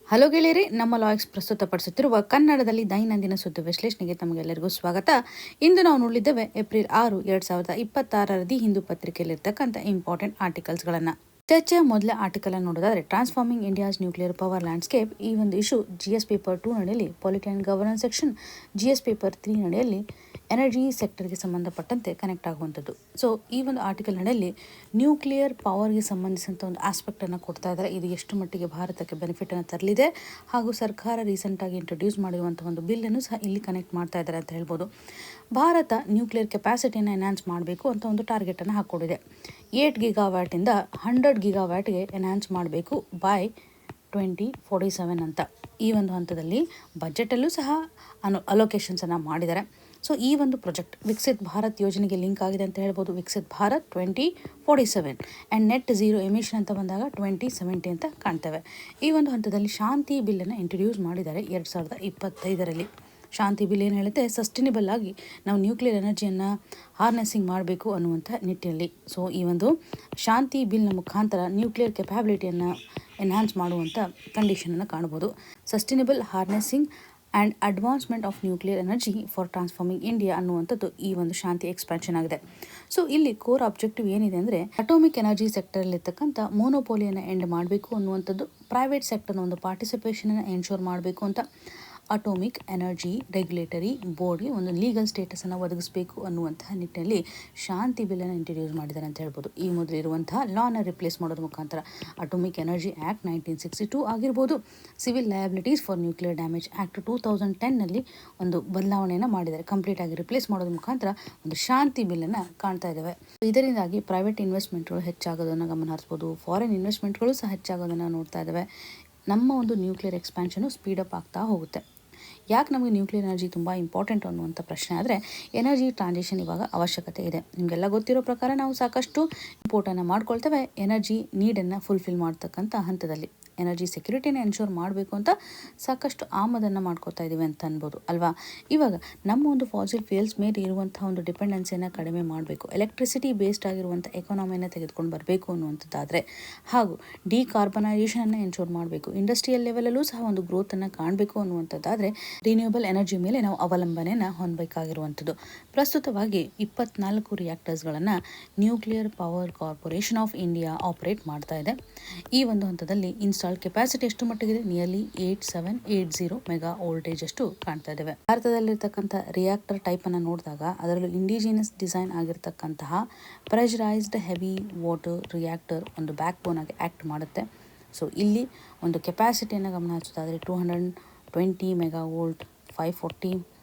Hello ಗೆಳೆಯರಿ, ನಮ್ಮ ಲಾಯಕ್ಸ್ ಪ್ರಸ್ತುತಪಡಿಸುತ್ತಿರುವ ಕನ್ನಡದಲ್ಲಿ ದೈನಂದಿನ ಸುದ್ದಿ ವಿಶ್ಲೇಷಣೆಗೆ ತಮಗೆಲ್ಲರಿಗೂ ಸ್ವಾಗತ. ಇಂದು ನಾವು ನೋಡಿದ್ದೇವೆ ಏಪ್ರಿಲ್ 6, 2026 ದಿ ಹಿಂದೂ ಪತ್ರಿಕೆಯಲ್ಲಿರ್ತಕ್ಕಂಥ ಇಂಪಾರ್ಟೆಂಟ್ ಆರ್ಟಿಕಲ್ಸ್ಗಳನ್ನು. ಚರ್ಚೆಯ ಮೊದಲ ಆರ್ಟಿಕಲ್ ಅನ್ನು ನೋಡೋದಾದ್ರೆ, transforming India's nuclear power landscape. ಈ ಒಂದು ಇಶ್ಯೂ GS ಪೇಪರ್ 2 ನಡೆಯಲ್ಲಿ polity and governance section, GS paper 3 ನಡೆಯಲ್ಲಿ ಎನರ್ಜಿ ಸೆಕ್ಟರ್ಗೆ ಸಂಬಂಧಪಟ್ಟಂತೆ ಕನೆಕ್ಟ್ ಆಗುವಂಥದ್ದು. ಸೊ ಈ ಒಂದು ಆರ್ಟಿಕಲ್ ನಡೆಯಲ್ಲಿ ನ್ಯೂಕ್ಲಿಯರ್ ಪವರ್ಗೆ ಸಂಬಂಧಿಸಿದಂಥ ಒಂದು ಆಸ್ಪೆಕ್ಟನ್ನು ಕೊಡ್ತಾ ಇದ್ದಾರೆ. ಇದು ಎಷ್ಟು ಮಟ್ಟಿಗೆ ಭಾರತಕ್ಕೆ ಬೆನಿಫಿಟನ್ನು ತರಲಿದೆ, ಹಾಗೂ ಸರ್ಕಾರ ರೀಸೆಂಟಾಗಿ ಇಂಟ್ರೊಡ್ಯೂಸ್ ಮಾಡಿರುವಂಥ ಒಂದು ಬಿಲ್ಲನ್ನು ಸಹ ಇಲ್ಲಿ ಕನೆಕ್ಟ್ ಮಾಡ್ತಾ ಇದ್ದಾರೆ ಅಂತ ಹೇಳ್ಬೋದು. ಭಾರತ ನ್ಯೂಕ್ಲಿಯರ್ ಕೆಪಾಸಿಟಿಯನ್ನು ಎನ್ಹಾನ್ಸ್ ಮಾಡಬೇಕು ಅಂತ ಒಂದು ಟಾರ್ಗೆಟನ್ನು ಹಾಕ್ಕೊಂಡಿದೆ. 8 ಗಿಗಾವ್ಯಾಟಿಂದ 100 ಗಿಗಾವ್ಯಾಟ್ಗೆ ಎನ್ಹಾನ್ಸ್ ಮಾಡಬೇಕು ಬೈ 2047 ಅಂತ. ಈ ಒಂದು ಹಂತದಲ್ಲಿ ಬಜೆಟಲ್ಲೂ ಸಹ ಅಲೋಕೇಶನ್ಸನ್ನು ಮಾಡಿದ್ದಾರೆ. ಸೊ ಈ ಒಂದು ಪ್ರಾಜೆಕ್ಟ್ ವಿಕಸಿತ್ ಭಾರತ್ ಯೋಜನೆಗೆ ಲಿಂಕ್ ಆಗಿದೆ ಅಂತ ಹೇಳ್ಬೋದು. Viksit Bharat 2047 and net zero emission ಅಂತ ಬಂದಾಗ 2070 ಅಂತ ಕಾಣ್ತೇವೆ. ಈ ಒಂದು ಹಂತದಲ್ಲಿ ಶಾಂತಿ ಬಿಲ್ಲನ್ನು ಇಂಟ್ರೊಡ್ಯೂಸ್ ಮಾಡಿದ್ದಾರೆ 2025ರಲ್ಲಿ. ಶಾಂತಿ ಬಿಲ್ ಏನು ಹೇಳುತ್ತೆ, ಸಸ್ಟೈನೇಬಲ್ ಆಗಿ ನಾವು ನ್ಯೂಕ್ಲಿಯರ್ ಎನರ್ಜಿಯನ್ನು ಹಾರ್ನೆಸ್ಸಿಂಗ್ ಮಾಡಬೇಕು ಅನ್ನುವಂಥ ನಿಟ್ಟಿನಲ್ಲಿ. ಸೊ ಈ ಒಂದು ಶಾಂತಿ ಬಿಲ್ನ ಮುಖಾಂತರ ನ್ಯೂಕ್ಲಿಯರ್ ಕೆಪಾಬಿಲಿಟಿಯನ್ನು ಎನ್ಹಾನ್ಸ್ ಮಾಡುವಂಥ ಕಂಡೀಷನನ್ನು ಕಾಣ್ಬೋದು. Sustainable harnessing and advancement of nuclear energy for transforming India ಅನ್ನುವಂಥದ್ದು ಈ ಒಂದು ಶಾಂತಿ ಎಕ್ಸ್ಪ್ಯಾನ್ಷನ್ ಆಗಿದೆ. ಸೊ ಇಲ್ಲಿ ಕೋರ್ ಆಬ್ಜೆಕ್ಟಿವ್ ಏನಿದೆ ಅಂದರೆ, ಅಟೋಮಿಕ್ ಎನರ್ಜಿ ಸೆಕ್ಟರಲ್ಲಿರ್ತಕ್ಕಂಥ ಮೋನೋಪೋಲಿಯನ್ನು ಎಂಡ್ ಮಾಡಬೇಕು ಅನ್ನುವಂಥದ್ದು, ಪ್ರೈವೇಟ್ ಸೆಕ್ಟರ್ನ ಒಂದು ಪಾರ್ಟಿಸಿಪೇಷನನ್ನು ಎನ್ಶೋರ್ ಮಾಡಬೇಕು ಅಂತ, ಅಟೋಮಿಕ್ ಎನರ್ಜಿ ರೆಗ್ಯುಲೇಟರಿ ಬೋರ್ಡ್ಗೆ ಒಂದು ಲೀಗಲ್ ಸ್ಟೇಟಸನ್ನು ಒದಗಿಸಬೇಕು ಅನ್ನುವಂತಹ ನಿಟ್ಟಿನಲ್ಲಿ ಶಾಂತಿ ಬಿಲ್ಲನ್ನು ಇಂಟ್ರೊಡ್ಯೂಸ್ ಮಾಡಿದ್ದಾರೆ ಅಂತ ಹೇಳ್ಬೋದು. ಈ ಮೊದಲಿರುವಂತಹ ಲಾನ ರಿಪ್ಲೇಸ್ ಮಾಡೋದ್ರ ಮುಖಾಂತರ ಅಟೋಮಿಕ್ ಎನರ್ಜಿ ಆ್ಯಕ್ಟ್ 1962 ಆಗಿರ್ಬೋದು, civil liabilities for nuclear damage act 2010ನಲ್ಲಿ ಒಂದು ಬದಲಾವಣೆಯನ್ನು ಮಾಡಿದ್ದಾರೆ. ಕಂಪ್ಲೀಟ್ ಆಗಿ ರಿಪ್ಲೇಸ್ ಮಾಡೋದ್ರ ಮುಖಾಂತರ ಒಂದು ಶಾಂತಿ ಬಿಲ್ಲನ್ನು ಕಾಣ್ತಾ ಇದ್ದೇವೆ. ಇದರಿಂದಾಗಿ ಪ್ರೈವೇಟ್ ಇನ್ವೆಸ್ಟ್ಮೆಂಟ್ಗಳು ಹೆಚ್ಚಾಗೋದನ್ನು ಗಮನ ಹರಿಸ್ಬೋದು, ಫಾರಿನ್ ಇನ್ವೆಸ್ಟ್ಮೆಂಟ್ಗಳು ಸಹ ಹೆಚ್ಚಾಗೋದನ್ನು ನೋಡ್ತಾ ಇದ್ದೇವೆ. ನಮ್ಮ ಒಂದು ನ್ಯೂಕ್ಲಿಯರ್ ಎಕ್ಸ್ಪ್ಯಾನ್ಷನು ಸ್ಪೀಡಪ್ ಆಗ್ತಾ ಹೋಗುತ್ತೆ. ಯಾಕೆ ನಮಗೆ ನ್ಯೂಕ್ಲಿಯರ್ ಎನರ್ಜಿ ತುಂಬ ಇಂಪಾರ್ಟೆಂಟ್ ಅನ್ನುವಂಥ ಪ್ರಶ್ನೆ ಆದರೆ, ಎನರ್ಜಿ ಟ್ರಾನ್ಸಿಷನ್ ಇವಾಗ ಅವಶ್ಯಕತೆ ಇದೆ. ನಿಮಗೆಲ್ಲ ಗೊತ್ತಿರೋ ಪ್ರಕಾರ ನಾವು ಸಾಕಷ್ಟು ಇಂಪೋರ್ಟನ್ನು ಮಾಡ್ಕೊಳ್ತೇವೆ ಎನರ್ಜಿ ನೀಡನ್ನು ಫುಲ್ಫಿಲ್ ಮಾಡ್ತಕ್ಕಂಥ ಹಂತದಲ್ಲಿ. ಎನರ್ಜಿ ಸೆಕ್ಯೂರಿಟಿನ ಎನ್ಶೋರ್ ಮಾಡಬೇಕು ಅಂತ ಸಾಕಷ್ಟು ಆಮದನ್ನು ಮಾಡ್ಕೋತಾ ಇದ್ದೀವಿ ಅಂತ ಅನ್ಬೋದು ಅಲ್ವಾ. ಇವಾಗ ನಮ್ಮ ಒಂದು ಫಾಸಿಲ್ ಫ್ಯೂಯಲ್ಸ್ ಮೇಲೆ ಇರುವಂಥ ಒಂದು ಡಿಪೆಂಡೆನ್ಸಿಯನ್ನು ಕಡಿಮೆ ಮಾಡಬೇಕು, ಎಲೆಕ್ಟ್ರಿಸಿಟಿ ಬೇಸ್ಡ್ ಆಗಿರುವಂಥ ಎಕಾನಮಿಯನ್ನು ತೆಗೆದುಕೊಂಡು ಬರಬೇಕು ಅನ್ನುವಂಥದ್ದಾದರೆ, ಹಾಗೂ ಡಿಕಾರ್ಬನೈಸೇಷನನ್ನು ಎನ್ಶೋರ್ ಮಾಡಬೇಕು, ಇಂಡಸ್ಟ್ರಿಯಲ್ ಲೆವೆಲಲ್ಲೂ ಸಹ ಒಂದು ಗ್ರೋತನ್ನು ಕಾಣಬೇಕು ಅನ್ನುವಂಥದ್ದಾದರೆ ರಿನ್ಯೂಯಬಲ್ ಎನರ್ಜಿ ಮೇಲೆ ನಾವು ಅವಲಂಬನೆಯನ್ನು ಹೊಂದಬೇಕಾಗಿರುವಂಥದ್ದು. ಪ್ರಸ್ತುತವಾಗಿ 24 ರಿಯಾಕ್ಟರ್ಸ್ಗಳನ್ನು nuclear power corporation of India operate ಮಾಡ್ತಾ ಇದೆ. ಈ ಒಂದು ಹಂತದಲ್ಲಿ ಇನ್ಸ್ಟಾಲ್ ಕೆಪಾಸಿಟಿ ಎಷ್ಟು ಮಟ್ಟಿಗಿದೆ, ನಿಯರ್ಲಿ 8780 ಮೆಗಾ ವೋಲ್ಟೇಜ್ ಅಷ್ಟು ಕಾಣ್ತಾ ಇದ್ದೇವೆ. ಭಾರತದಲ್ಲಿರ್ತಕ್ಕಂಥ ರಿಯಾಕ್ಟರ್ ಟೈಪ್ ಅನ್ನು ನೋಡಿದಾಗ ಅದರಲ್ಲೂ ಇಂಡಿಜಿನಸ್ ಡಿಸೈನ್ ಆಗಿರ್ತಕ್ಕಂತಹ ಪ್ರೆಷರೈಸ್ಡ್ ಹೆವಿ ವಾಟರ್ ರಿಯಾಕ್ಟರ್ ಒಂದು ಬ್ಯಾಕ್ ಬೋನ್ ಆಗಿ ಆ್ಯಕ್ಟ್ ಮಾಡುತ್ತೆ. ಸೊ ಇಲ್ಲಿ ಒಂದು ಕೆಪಾಸಿಟಿಯನ್ನು ಗಮನ ಹಚ್ಚೋದಾದರೆ 220 ಮೆಗಾ ವೋಲ್ಟ್, 540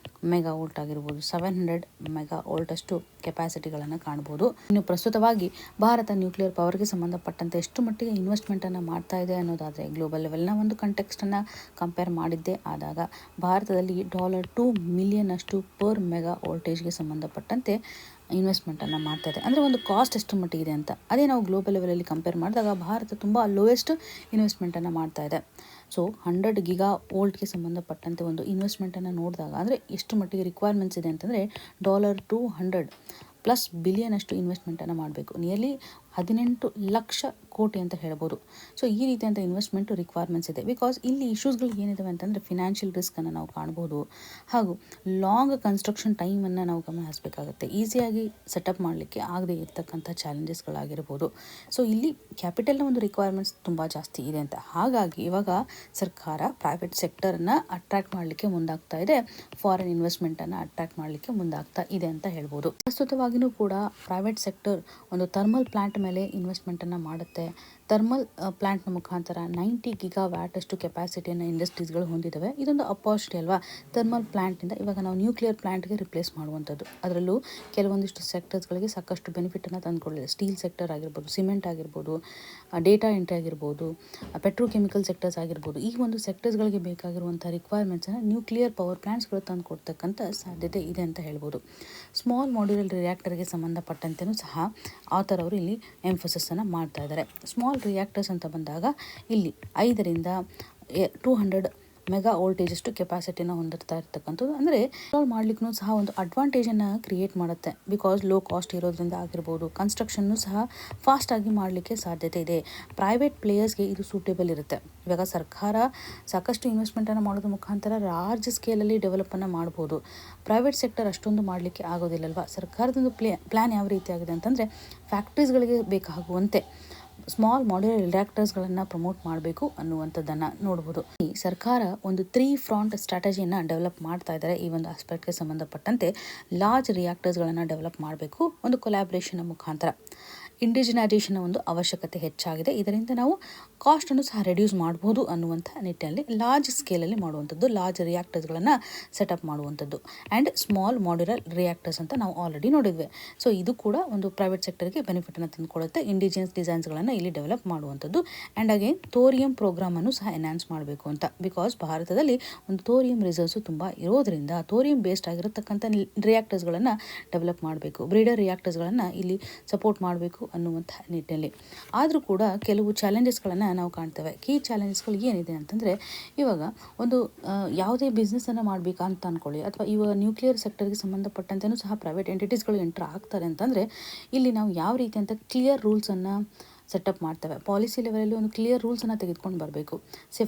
ಮೆಗಾ ವೋಲ್ಟ್ ಆಗಿರ್ಬೋದು, 700 ಮೆಗಾ ವೋಲ್ಟ್ ಅಷ್ಟು ಕೆಪಾಸಿಟಿಗಳನ್ನು ಕಾಣ್ಬೋದು. ಇನ್ನು ಪ್ರಸ್ತುತವಾಗಿ ಭಾರತ ನ್ಯೂಕ್ಲಿಯರ್ ಪವರ್ಗೆ ಸಂಬಂಧಪಟ್ಟಂತೆ ಎಷ್ಟು ಮಟ್ಟಿಗೆ ಇನ್ವೆಸ್ಟ್ಮೆಂಟನ್ನು ಮಾಡ್ತಾ ಇದೆ ಅನ್ನೋದಾದರೆ, ಗ್ಲೋಬಲ್ ಲೆವೆಲ್ನ ಒಂದು ಕಂಟೆಕ್ಸ್ಟನ್ನು ಕಂಪೇರ್ ಮಾಡಿದ್ದೇ ಆದಾಗ ಭಾರತದಲ್ಲಿ $2 ಮಿಲಿಯನ್ ಅಷ್ಟು ಪರ್ ಮೆಗಾ ವೋಲ್ಟೇಜ್ಗೆ ಸಂಬಂಧಪಟ್ಟಂತೆ ಇನ್ವೆಸ್ಟ್ಮೆಂಟನ್ನು ಮಾಡ್ತಾ ಇದೆ. ಅಂದರೆ ಒಂದು ಕಾಸ್ಟ್ ಎಷ್ಟು ಮಟ್ಟಿಗಿದೆ ಅಂತ. ಅದೇ ನಾವು ಗ್ಲೋಬಲ್ ಲೆವೆಲಲ್ಲಿ ಕಂಪೇರ್ ಮಾಡಿದಾಗ ಭಾರತ ತುಂಬ ಲೋಯೆಸ್ಟ್ ಇನ್ವೆಸ್ಟ್ಮೆಂಟನ್ನು ಮಾಡ್ತಾ ಇದೆ. ಸೊ 100 ಗಿಗಾ ವೋಲ್ಟ್ಗೆ ಸಂಬಂಧಪಟ್ಟಂತೆ ಒಂದು ಇನ್ವೆಸ್ಟ್ಮೆಂಟನ್ನು ನೋಡಿದಾಗ ಅಂದರೆ ಎಷ್ಟು ಮಟ್ಟಿಗೆ ರಿಕ್ವೈರ್ಮೆಂಟ್ಸ್ ಇದೆ ಅಂತಂದರೆ $200+ ಬಿಲಿಯನ್ ಅಷ್ಟು ಇನ್ವೆಸ್ಟ್ಮೆಂಟನ್ನು ಮಾಡಬೇಕು, ನಿಯರ್ಲಿ 18 ಲಕ್ಷ ಕೋಟಿ ಅಂತ ಹೇಳ್ಬೋದು. ಸೊ ಈ ರೀತಿಯಂಥ ಇನ್ವೆಸ್ಟ್ಮೆಂಟು ರಿಕ್ವೈರ್ಮೆಂಟ್ಸ್ ಇದೆ. ಬಿಕಾಸ್ ಇಲ್ಲಿ ಇಶ್ಯೂಸ್ಗಳು ಏನಿದಾವೆ ಅಂತಂದರೆ ಫಿನಾನ್ಷಿಯಲ್ ರಿಸ್ಕನ್ನು ನಾವು ಕಾಣ್ಬೋದು, ಹಾಗೂ ಲಾಂಗ್ ಕನ್ಸ್ಟ್ರಕ್ಷನ್ ಟೈಮನ್ನು ನಾವು ಗಮನ ಹರಿಸಬೇಕಾಗುತ್ತೆ, ಈಸಿಯಾಗಿ ಸೆಟಪ್ ಮಾಡಲಿಕ್ಕೆ ಆಗದೆ ಇರ್ತಕ್ಕಂಥ ಚಾಲೆಂಜಸ್ಗಳಾಗಿರ್ಬೋದು. ಸೊ ಇಲ್ಲಿ ಕ್ಯಾಪಿಟಲ್ನ ಒಂದು ರಿಕ್ವೈರ್ಮೆಂಟ್ಸ್ ತುಂಬ ಜಾಸ್ತಿ ಇದೆ ಅಂತ. ಹಾಗಾಗಿ ಇವಾಗ ಸರ್ಕಾರ ಪ್ರೈವೇಟ್ ಸೆಕ್ಟರನ್ನು ಅಟ್ರಾಕ್ಟ್ ಮಾಡಲಿಕ್ಕೆ ಮುಂದಾಗ್ತಾ ಇದೆ, ಫಾರಿನ್ ಇನ್ವೆಸ್ಟ್ಮೆಂಟನ್ನು ಅಟ್ರಾಕ್ಟ್ ಮಾಡಲಿಕ್ಕೆ ಮುಂದಾಗ್ತಾ ಇದೆ ಅಂತ ಹೇಳ್ಬೋದು. ಪ್ರಸ್ತುತವಾಗಿಯೂ ಕೂಡ ಪ್ರೈವೇಟ್ ಸೆಕ್ಟರ್ ಒಂದು ಥರ್ಮಲ್ ಪ್ಲಾಂಟ್ ಮೇಲೆ ಇನ್ವೆಸ್ಟ್ಮೆಂಟನ್ನು ಮಾಡುತ್ತೆ. ಥರ್ಮಲ್ ಪ್ಲಾಂಟ್ನ ಮುಖಾಂತರ 90 ಗಿಗಾವ್ಯಾಟ್ ಅಷ್ಟು ಕೆಪಾಸಿಟಿಯನ್ನು ಇಂಡಸ್ಟ್ರೀಸ್ಗಳು ಹೊಂದಿದ್ದಾವೆ. ಇದೊಂದು ಅಪಾರ್ಚುನಿಟಿ ಅಲ್ವಾ. ಥರ್ಮಲ್ ಪ್ಲಾಂಟಿಂದ ಇವಾಗ ನಾವು ನ್ಯೂಕ್ಲಿಯರ್ ಪ್ಲಾಂಟ್ಗೆ ರಿಪ್ಲೇಸ್ ಮಾಡುವಂಥದ್ದು. ಅದರಲ್ಲೂ ಕೆಲವೊಂದಿಷ್ಟು ಸೆಕ್ಟರ್ಸ್ಗಳಿಗೆ ಸಾಕಷ್ಟು ಬೆನಿಫಿಟನ್ನು ತಂದುಕೊಳ್ಳಿದೆ. ಸ್ಟೀಲ್ ಸೆಕ್ಟರ್ ಆಗಿರ್ಬೋದು, ಸಿಮೆಂಟ್ ಆಗಿರ್ಬೋದು, ಡೇಟಾ ಎಂಟ್ರಿ ಆಗಿರ್ಬೋದು, ಪೆಟ್ರೋಕೆಮಿಕಲ್ ಸೆಕ್ಟರ್ಸ್ ಆಗಿರ್ಬೋದು. ಈ ಒಂದು ಸೆಕ್ಟರ್ಸ್ಗಳಿಗೆ ಬೇಕಾಗಿರುವಂಥ ರಿಕ್ವೈರ್ಮೆಂಟ್ಸನ್ನು ನ್ಯೂಕ್ಲಿಯರ್ ಪವರ್ ಪ್ಲಾಂಟ್ಸ್ಗಳು ತಂದು ಕೊಡ್ತಕ್ಕಂಥ ಸಾಧ್ಯತೆ ಇದೆ ಅಂತ ಹೇಳ್ಬೋದು. ಸ್ಮಾಲ್ ಮಾಡ್ಯುಲರ್ ರಿಯಾಕ್ಟರ್ಗೆ ಸಂಬಂಧಪಟ್ಟಂತೆಯೂ ಸಹ ಆಥರ್ ಅವರು ಇಲ್ಲಿ ಎಂಫೋಸಿಸನ್ನು ಮಾಡ್ತಾ ಇದ್ದಾರೆ. ಸ್ಮಾಲ್ ರಿಯಾಕ್ಟರ್ಸ್ ಅಂತ ಬಂದಾಗ ಇಲ್ಲಿ 5 ರಿಂದ 200 ಮೆಗಾ ವೋಲ್ಟೇಜ್ ಅಷ್ಟು ಕೆಪಾಸಿಟಿನ ಹೊಂದಿರ್ತಾ ಇರ್ತಕ್ಕಂಥದ್ದು. ಅಂದರೆ ಮಾಡ್ಲಿಕ್ಕೂ ಸಹ ಒಂದು ಅಡ್ವಾಂಟೇಜನ್ನು ಕ್ರಿಯೇಟ್ ಮಾಡುತ್ತೆ. ಬಿಕಾಸ್ ಲೋ ಕಾಸ್ಟ್ ಇರೋದ್ರಿಂದ ಆಗಿರ್ಬೋದು, ಕನ್ಸ್ಟ್ರಕ್ಷನ್ನು ಸಹ ಫಾಸ್ಟಾಗಿ ಮಾಡಲಿಕ್ಕೆ ಸಾಧ್ಯತೆ ಇದೆ. ಪ್ರೈವೇಟ್ ಪ್ಲೇಯರ್ಸ್ಗೆ ಇದು ಸೂಟೇಬಲ್ ಇರುತ್ತೆ. ಇವಾಗ ಸರ್ಕಾರ ಸಾಕಷ್ಟು ಇನ್ವೆಸ್ಟ್ಮೆಂಟನ್ನು ಮಾಡೋದ್ರ ಮುಖಾಂತರ ಲಾರ್ಜ್ ಸ್ಕೇಲಲ್ಲಿ ಡೆವಲಪನ್ನು ಮಾಡ್ಬೋದು. ಪ್ರೈವೇಟ್ ಸೆಕ್ಟರ್ ಅಷ್ಟೊಂದು ಮಾಡಲಿಕ್ಕೆ ಆಗೋದಿಲ್ಲಲ್ವ. ಸರ್ಕಾರದೊಂದು ಪ್ಲ್ಯಾನ್ ಯಾವ ರೀತಿ ಆಗಿದೆ ಅಂತಂದರೆ, ಫ್ಯಾಕ್ಟ್ರೀಸ್ಗಳಿಗೆ ಬೇಕಾಗುವಂತೆ ಸ್ಮಾಲ್ ಮಾಡ್ಯುಲರ್ ರಿಯಾಕ್ಟರ್ಸ್ಗಳನ್ನು ಪ್ರಮೋಟ್ ಮಾಡಬೇಕು ಅನ್ನುವಂಥದ್ದನ್ನು ನೋಡ್ಬೋದು. ಈ ಸರ್ಕಾರ ಒಂದು 3 ಫ್ರಂಟ್ ಸ್ಟ್ರಾಟಜಿಯನ್ನು ಡೆವಲಪ್ ಮಾಡ್ತಾ ಇದ್ದಾರೆ. ಈ ಒಂದು ಆಸ್ಪೆಕ್ಟ್ಗೆ ಸಂಬಂಧಪಟ್ಟಂತೆ ಲಾರ್ಜ್ ರಿಯಾಕ್ಟರ್ಸ್ಗಳನ್ನು ಡೆವಲಪ್ ಮಾಡಬೇಕು ಒಂದು ಕೊಲ್ಯಾಬ್ರೇಷನ್ ಮುಖಾಂತರ. ಇಂಡಿಜಿನೈಸೇಷನ್ ಒಂದು ಅವಶ್ಯಕತೆ ಹೆಚ್ಚಾಗಿದೆ. ಇದರಿಂದ ನಾವು ಕಾಸ್ಟನ್ನು ಸಹ ರೆಡ್ಯೂಸ್ ಮಾಡ್ಬೋದು ಅನ್ನುವಂಥ ನಿಟ್ಟಿನಲ್ಲಿ ಲಾರ್ಜ್ ಸ್ಕೇಲಲ್ಲಿ ಮಾಡುವಂಥದ್ದು, ಲಾರ್ಜ್ ರಿಯಾಕ್ಟರ್ಸ್ಗಳನ್ನು ಸೆಟಪ್ ಮಾಡುವಂಥದ್ದು. ಆ್ಯಂಡ್ ಸ್ಮಾಲ್ ಮಾಡ್ಯುಲರ್ ರಿಯಾಕ್ಟರ್ಸ್ ಅಂತ ನಾವು ಆಲ್ರೆಡಿ ನೋಡಿದ್ವಿ. ಸೊ ಇದು ಕೂಡ ಒಂದು ಪ್ರೈವೇಟ್ ಸೆಕ್ಟರ್ಗೆ ಬೆನಿಫಿಟನ್ನು ತಂದುಕೊಡುತ್ತೆ. ಇಂಡಿಜಿನಸ್ ಡಿಸೈನ್ಸ್ಗಳನ್ನು ಇಲ್ಲಿ ಡೆವಲಪ್ ಮಾಡುವಂಥದ್ದು. ಆ್ಯಂಡ್ ಅಗೇನ್ ಥೋರಿಯಂ ಪ್ರೋಗ್ರಾಮನ್ನು ಸಹ ಎನ್ಹಾನ್ಸ್ ಮಾಡಬೇಕು ಅಂತ. ಬಿಕಾಸ್ ಭಾರತದಲ್ಲಿ ಒಂದು ಥೋರಿಯಂ ರಿಸರ್ವ್ಸು ತುಂಬ ಇರೋದ್ರಿಂದ ಥೋರಿಯಂ ಬೇಸ್ಡ್ ಆಗಿರತಕ್ಕಂಥ ರಿಯಾಕ್ಟರ್ಸ್ಗಳನ್ನು ಡೆವಲಪ್ ಮಾಡಬೇಕು. ಬ್ರೀಡರ್ ರಿಯಾಕ್ಟರ್ಸ್ಗಳನ್ನು ಇಲ್ಲಿ ಸಪೋರ್ಟ್ ಮಾಡಬೇಕು ಅನ್ನುವಂಥ ನಿಟ್ಟಿನಲ್ಲಿ. ಆದರೂ ಕೂಡ ಕೆಲವು ಚಾಲೆಂಜಸ್ಗಳನ್ನು ನಾವು ಕಾಣ್ತೇವೆ. ಕೀ ಚಾಲೆಂಜಸ್ಗಳು ಏನಿದೆ ಅಂತಂದರೆ, ಇವಾಗ ಒಂದು ಯಾವುದೇ ಬಿಸ್ನೆಸ್ಸನ್ನು ಮಾಡಬೇಕಂತ ಅಂದ್ಕೊಳ್ಳಿ, ಅಥವಾ ಇವಾಗ ನ್ಯೂಕ್ಲಿಯರ್ ಸೆಕ್ಟರ್ಗೆ ಸಂಬಂಧಪಟ್ಟಂತೆಯೂ ಸಹ ಪ್ರೈವೇಟ್ ಎಂಟಿಟೀಸ್ಗಳು ಎಂಟ್ರ್ ಆಗ್ತಾರೆ ಅಂತಂದರೆ, ಇಲ್ಲಿ ನಾವು ಯಾವ ರೀತಿ ಅಂತ ಕ್ಲಿಯರ್ ರೂಲ್ಸನ್ನು ಸೆಟಪ್ ಮಾಡ್ತೇವೆ. ಪಾಲಿಸಿ ಲೆವೆಲಲ್ಲಿ ಒಂದು ಕ್ಲಿಯರ್ ರೂಲ್ಸನ್ನು ತೆಗೆದುಕೊಂಡು ಬರಬೇಕು.